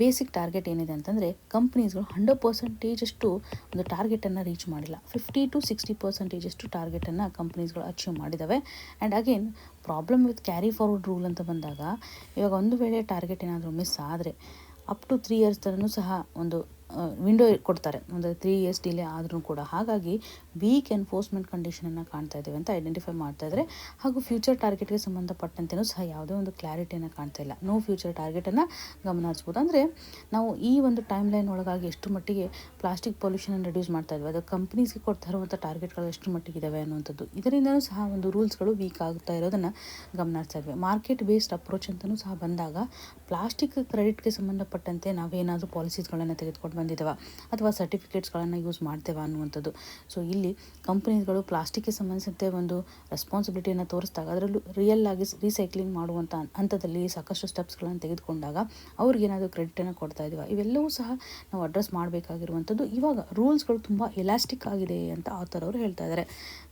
ಬೇಸಿಕ್ ಟಾರ್ಗೆಟ್ ಏನಿದೆ ಅಂತಂದರೆ ಕಂಪ್ನೀಸ್ಗಳು 100% ಒಂದು ಟಾರ್ಗೆಟನ್ನು ರೀಚ್ ಮಾಡಿಲ್ಲ. 50-60% ಟಾರ್ಗೆಟನ್ನು ಕಂಪ್ನೀಸ್ಗಳು ಅಚೀವ್ ಮಾಡಿದ್ದಾವೆ. And again problem with carry forward rule ಅಂತ ಬಂದಾಗ ಇವಾಗ ಒಂದು ವೇಳೆ ಟಾರ್ಗೆಟ್ ಏನಾದರೂ ಮಿಸ್ ಆದರೆ ಅಪ್ ಟು 3 ಇಯರ್ಸ್ ತನೂ ಸಹ ಒಂದು ವಿಂಡೋ ಕೊಡ್ತಾರೆ. ಒಂದು 3 ಇಯರ್ಸ್ ಡಿಲೇ ಆದ್ರೂ ಕೂಡ. ಹಾಗಾಗಿ ವೀಕ್ ಎನ್ಫೋರ್ಸ್ಮೆಂಟ್ ಕಂಡೀಷನನ್ನು ಕಾಣ್ತಾ ಇದ್ದೇವೆ ಅಂತ ಐಡೆಂಟಿಫೈ ಮಾಡ್ತಾ ಇದ್ದಾರೆ. ಹಾಗೂ ಫ್ಯೂಚರ್ ಟಾರ್ಗೆಟ್ಗೆ ಸಂಬಂಧಪಟ್ಟಂತೆಯೂ ಸಹ ಯಾವುದೇ ಒಂದು ಕ್ಲಾರಿಟಿಯನ್ನು ಕಾಣ್ತಾ ಇಲ್ಲ. ನೋ ಫ್ಯೂಚರ್ ಟಾರ್ಗೆಟನ್ನು ಗಮನ ಹರಿಸ್ಬೋದು. ಅಂದರೆ ನಾವು ಈ ಒಂದು ಟೈಮ್ ಲೈನ್ ಒಳಗಾಗಿ ಎಷ್ಟು ಮಟ್ಟಿಗೆ ಪ್ಲಾಸ್ಟಿಕ್ ಪೊಲ್ಯೂಷನನ್ನು ರಿಡ್ಯೂಸ್ ಮಾಡ್ತಾ ಇದ್ವಿ, ಅದು ಕಂಪ್ನೀಸ್ಗೆ ಕೊಡ್ತಾ ಇರುವಂಥ ಟಾರ್ಗೆಟ್ಗಳು ಎಷ್ಟು ಮಟ್ಟಿಗಿದ್ದಾವೆ ಅನ್ನುವಂಥದ್ದು, ಇದರಿಂದಲೂ ಸಹ ಒಂದು ರೂಲ್ಸ್ಗಳು ವೀಕ್ ಆಗ್ತಾ ಇರೋದನ್ನು ಗಮನ ಹರಿಸ್ತಾ ಇದ್ವಿ. ಮಾರ್ಕೆಟ್ ಬೇಸ್ಡ್ ಅಪ್ರೋಚ್ ಅಂತಲೂ ಸಹ ಬಂದಾಗ ಪ್ಲಾಸ್ಟಿಕ್ ಕ್ರೆಡಿಟ್ಗೆ ಸಂಬಂಧಪಟ್ಟಂತೆ ನಾವೇನಾದರೂ ಪಾಲಿಸೀಸ್ಗಳನ್ನು ತೆಗೆದುಕೊಂಡು ಬಂದಿದ್ದೇವೆ ಅಥವಾ ಸರ್ಟಿಫಿಕೇಟ್ಸ್ಗಳನ್ನು ಯೂಸ್ ಮಾಡ್ತೇವೆ ಅನ್ನುವಂಥದ್ದು. ಸೊ ಇಲ್ಲಿ ಕಂಪನೀಸ್ಗಳು ಪ್ಲಾಸ್ಟಿಕ್ಗೆ ಸಂಬಂಧಿಸಿದಂತೆ ಒಂದು ರೆಸ್ಪಾನ್ಸಿಬಿಲಿಟಿಯನ್ನು ತೋರಿಸಿದಾಗ ಅದರಲ್ಲೂ ರಿಯಲ್ ಆಗಿ ರೀಸೈಕ್ಲಿಂಗ್ ಮಾಡುವಂಥ ಹಂತದಲ್ಲಿ ಸಾಕಷ್ಟು ಸ್ಟೆಪ್ಸ್ಗಳನ್ನು ತೆಗೆದುಕೊಂಡಾಗ ಅವ್ರಿಗೇನಾದರೂ ಕ್ರೆಡಿಟನ್ನು ಕೊಡ್ತಾ ಇದ್ದೀವಿ. ಇವೆಲ್ಲವೂ ಸಹ ನಾವು ಅಡ್ರೆಸ್ ಮಾಡಬೇಕಾಗಿರುವಂಥದ್ದು. ಇವಾಗ ರೂಲ್ಸ್ಗಳು ತುಂಬ ಎಲಾಸ್ಟಿಕ್ ಆಗಿದೆ ಅಂತ ಆಥರ್ ಅವರು ಹೇಳ್ತಾ ಇದ್ದಾರೆ.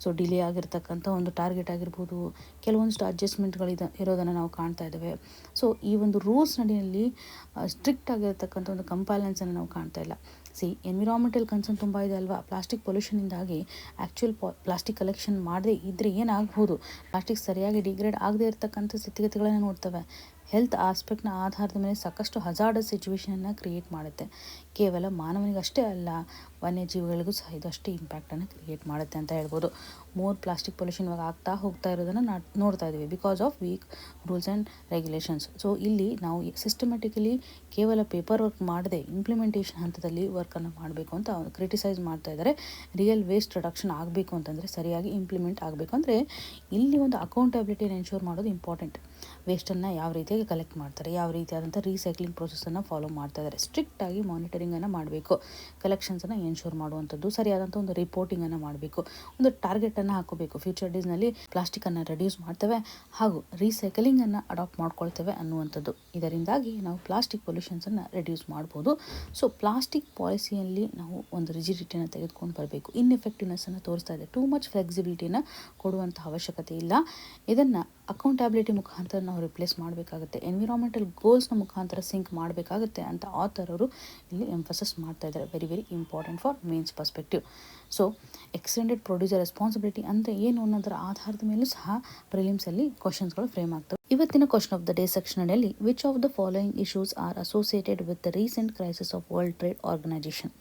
ಸೊ ಡಿಲೇ ಆಗಿರ್ತಕ್ಕಂಥ ಒಂದು ಟಾರ್ಗೆಟ್ ಆಗಿರ್ಬೋದು, ಕೆಲವೊಂದಿಷ್ಟು ಅಡ್ಜಸ್ಟ್ಮೆಂಟ್ಗಳು ಇರೋದನ್ನು ನಾವು ಕಾಣ್ತಾ ಇದ್ದೇವೆ. ಸೊ ಈ ಒಂದು ರೂಲ್ಸ್ ನಡಿಯಲ್ಲಿ ಸ್ಟ್ರಿಕ್ಟ್ ಆಗಿರತಕ್ಕಂಥ ಒಂದು ಕಂಪೈಲೆನ್ಸನ್ನು ನಾವು ಕಾಣ್ತಾ ಇಲ್ಲ. ಎನ್ವಿರಾನ್ಮೆಂಟಲ್ ಕನ್ಸರ್ನ್ ತುಂಬ ಇದೆ ಅಲ್ವಾ. ಪ್ಲಾಸ್ಟಿಕ್ ಪೊಲ್ಯೂಷನಿಂದಾಗಿ ಆ್ಯಕ್ಚುಯಲ್ ಪ್ಲಾಸ್ಟಿಕ್ ಕಲೆಕ್ಷನ್ ಮಾಡದೇ ಇದ್ದರೆ ಏನಾಗ್ಬೋದು, ಪ್ಲಾಸ್ಟಿಕ್ ಸರಿಯಾಗಿ ಡಿಗ್ರೇಡ್ ಆಗದೇ ಇರತಕ್ಕಂಥ ಸ್ಥಿತಿಗತಿಗಳನ್ನು ನೋಡ್ತವೆ. ಹೆಲ್ತ್ ಆಸ್ಪೆಕ್ಟ್ನ ಆಧಾರದ ಮೇಲೆ ಸಾಕಷ್ಟು ಹಜಾರ್ಡಸ್ ಸಿಚುವೇಷನನ್ನು ಕ್ರಿಯೇಟ್ ಮಾಡುತ್ತೆ. ಕೇವಲ ಮಾನವನಿಗಷ್ಟೇ ಅಲ್ಲ, ವನ್ಯಜೀವಿಗಳಿಗೂ ಸಹ ಇದು ಅಷ್ಟೇ ಇಂಪ್ಯಾಕ್ಟನ್ನು ಕ್ರಿಯೇಟ್ ಮಾಡುತ್ತೆ ಅಂತ ಹೇಳ್ಬೋದು. ಮೋರ್ ಪ್ಲಾಸ್ಟಿಕ್ ಪೊಲ್ಯೂಷನ್ ಇವಾಗ ಹೋಗ್ತಾ ಇರೋದನ್ನು ನೋಡ್ತಾ ಇದ್ದೀವಿ because of weak rules and regulations. So ಇಲ್ಲಿ ನಾವು ಸಿಸ್ಟಮೆಟಿಕಲಿ ಕೇವಲ ಪೇಪರ್ ವರ್ಕ್ ಮಾಡದೆ ಇಂಪ್ಲಿಮೆಂಟೇಷನ್ ಹಂತದಲ್ಲಿ ವರ್ಕನ್ನು ಮಾಡಬೇಕು ಅಂತ ಕ್ರಿಟಿಸೈಸ್ ಮಾಡ್ತಾ ಇದ್ದಾರೆ. ರಿಯಲ್ ವೇಸ್ಟ್ ರಿಡಕ್ಷನ್ ಆಗಬೇಕು ಅಂತಂದರೆ ಸರಿಯಾಗಿ ಇಂಪ್ಲಿಮೆಂಟ್ ಆಗಬೇಕು. ಅಂದರೆ ಇಲ್ಲಿ ಒಂದು ಅಕೌಂಟಬಿಲಿಟಿಯನ್ನು ಎನ್ಶೂರ್ ಮಾಡೋದು ಇಂಪಾರ್ಟೆಂಟ್. ವೇಸ್ಟನ್ನು ಯಾವ ರೀತಿಯಾಗಿ ಕಲೆಕ್ಟ್ ಮಾಡ್ತಾರೆ, ಯಾವ ರೀತಿಯಾದಂಥ ರೀಸೈಕ್ಲಿಂಗ್ ಪ್ರೊಸೆಸನ್ನು ಫಾಲೋ ಮಾಡ್ತಾ ಇದ್ದಾರೆ. ಸ್ಟ್ರಿಕ್ಟಾಗಿ ಮಾನಿಟರಿಂಗನ್ನು ಮಾಡಬೇಕು, ಕಲೆಕ್ಷನ್ಸನ್ನು ಎನ್ಶೂರ್ ಮಾಡುವಂಥದ್ದು, ಸರಿಯಾದಂಥ ಒಂದು ರಿಪೋರ್ಟಿಂಗನ್ನು ಮಾಡಬೇಕು, ಒಂದು ಟಾರ್ಗೆಟನ್ನು ಹಾಕೋಬೇಕು. ಫ್ಯೂಚರ್ ಡೇಸ್ನಲ್ಲಿ ಪ್ಲಾಸ್ಟಿಕನ್ನು ರೆಡ್ಯೂಸ್ ಮಾಡ್ತೇವೆ ಹಾಗೂ ರೀಸೈಕಲಿಂಗನ್ನು ಅಡಾಪ್ಟ್ ಮಾಡ್ಕೊಳ್ತೇವೆ ಅನ್ನುವಂಥದ್ದು. ಇದರಿಂದಾಗಿ ನಾವು ಪ್ಲಾಸ್ಟಿಕ್ ಪೊಲ್ಯೂಷನ್ಸನ್ನು ರೆಡ್ಯೂಸ್ ಮಾಡ್ಬೋದು. ಸೊ ಪ್ಲಾಸ್ಟಿಕ್ ಪಾಲಿಸಿಯಲ್ಲಿ ನಾವು ಒಂದು ರಿಜಿಡಿಟಿಯನ್ನು ತೆಗೆದುಕೊಂಡು ಬರಬೇಕು. ಇನ್ಎಫೆಕ್ಟಿವ್ನೆಸ್ಸನ್ನು ತೋರಿಸ್ತಾ ಇದೆ. ಟೂ ಮಚ್ ಫ್ಲೆಕ್ಸಿಬಿಲಿಟಿನ ಕೊಡುವಂಥ ಅವಶ್ಯಕತೆ ಇಲ್ಲ. ಇದನ್ನು ಅಕೌಂಟಬಿಲಿಟಿ ಮುಖಾಂತರ ನಾವು ರಿಪ್ಲೇಸ್ ಮಾಡಬೇಕಾಗುತ್ತೆ. ಎನ್ವಿರಾನ್ಮೆಂಟಲ್ ಗೋಲ್ಸ್ನ ಮುಖಾಂತರ ಸಿಂಕ್ ಮಾಡಬೇಕಾಗುತ್ತೆ ಅಂತ ಆಥರ್ ಅವರು ಇಲ್ಲಿ ಎಂಫಸಿಸ್ ಮಾಡ್ತಾ ಇದ್ದಾರೆ. Very very important for mains perspective. So extended producer responsibility ಅಂದರೆ ಏನು ಅನ್ನೋದರ ಆಧಾರದ ಮೇಲೂ ಸಹ ಪ್ರಿಲಿಮ್ಸಲ್ಲಿ ಕ್ವಶನ್ಸ್ಗಳು ಫ್ರೇಮ್ ಆಗ್ತವೆ. ಇವತ್ತಿನ ಕ್ವಶನ್ ಆಫ್ ದ ಡೇ ಸೆಕ್ಷನಲ್ಲಿ which of the following issues are associated with the recent crisis of world trade organization?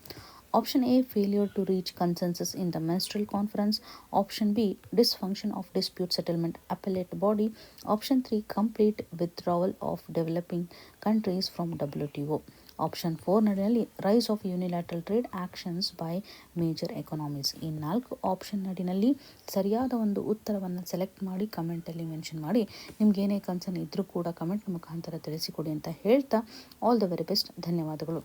Option A, failure to reach consensus in the Menstrual Conference. Option B, dysfunction of dispute settlement appellate body. Option 3, complete withdrawal of developing countries from WTO. Option 4 ನಡಿನಲ್ಲಿ rise of unilateral trade actions by major economies. ಈ 4 option ನಡಿನಲ್ಲಿ ಸರಿಯಾದ ಒಂದು ಉತ್ತರವನ್ನು select ಮಾಡಿ ಕಮೆಂಟಲ್ಲಿ mention ಮಾಡಿ. ನಿಮ್ಗೇನೇ concern ಇದ್ರೂ ಕೂಡ ಕಮೆಂಟ್ ಮುಖಾಂತರ ತಿಳಿಸಿಕೊಡಿ ಅಂತ ಹೇಳ್ತಾ ಆಲ್ ದ ವೆರಿ ಬೆಸ್ಟ್. ಧನ್ಯವಾದಗಳು.